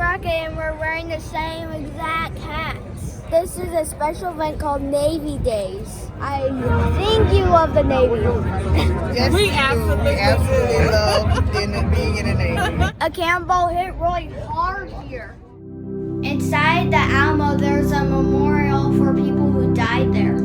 Crockett and we're wearing the same exact hats. This is a special event called Navy Days. I think you love the Navy. Yes, we absolutely love being in the Navy. A cannonball hit really hard here. Inside the Alamo, there's a memorial for people who died there.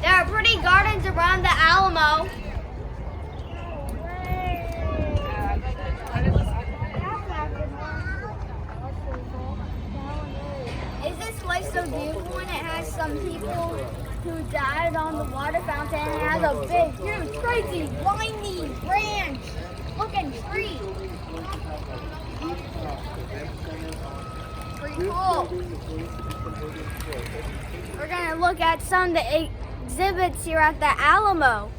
There are pretty gardens around the Alamo. Is this place so beautiful and it has some people who died on the water fountain and it has a big, huge, crazy, windy branch looking tree. Pretty cool. We're gonna look at some of the exhibits here at the Alamo.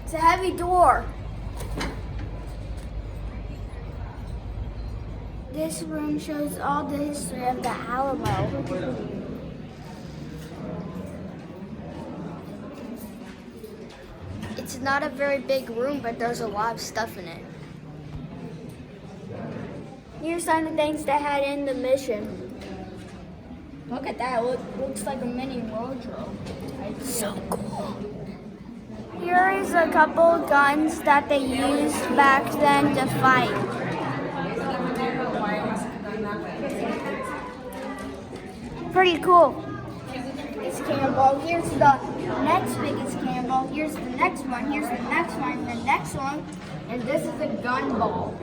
It's a heavy door. This room shows all the history of the Alamo. It's not a very big room, but there's a lot of stuff in it. Here's some of the things they had in the mission. Look at that, looks like a mini wardrobe. So cool. Here is a couple guns that they used back then to fight. Pretty cool. This cannonball. Here's the next biggest cannonball. Here's the next one. Here's the next one. The next one. And this is a gun ball.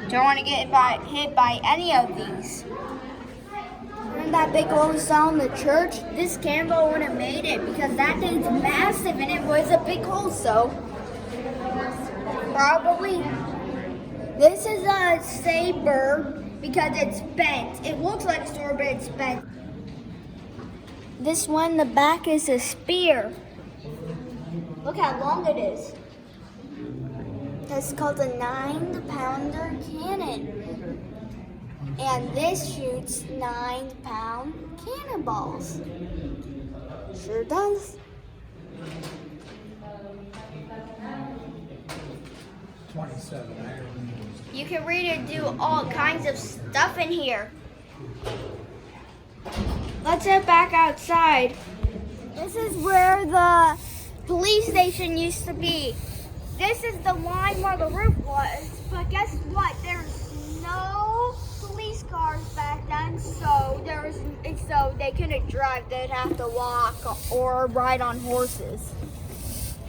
Don't want to get hit by any of these. And that big old saw in the church, this cannonball wouldn't have made it because that thing's massive and it was a big hole, so probably. This is a saber because it's bent. It looks like a sword, but it's bent. This one in the back is a spear. Look how long it is. That's called a 9-pounder cannon. And this shoots 9-pound cannonballs. Sure does. 27. You can read and do all kinds of stuff in here. Let's head back outside. This is where the police station used to be. This is the line where the roof was. But guess what? There's no police cars back then, so they couldn't drive. They'd have to walk or ride on horses.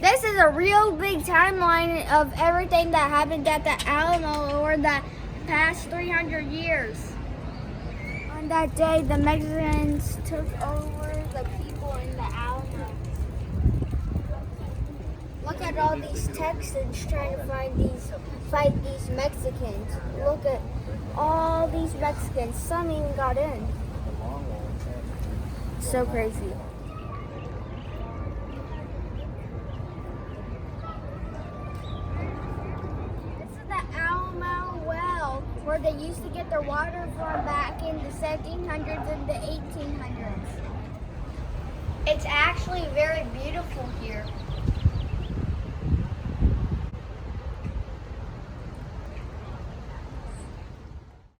This is a real big timeline of everything that happened at the Alamo over the past 300 years. On that day, the Mexicans took over the people in the Alamo. Look at all these Texans trying to fight these Mexicans. Look at all these Mexicans. Some even got in. So crazy. This is the Alamo well, where they used to get their water from back in the 1700s and the 1800s. It's actually very beautiful here.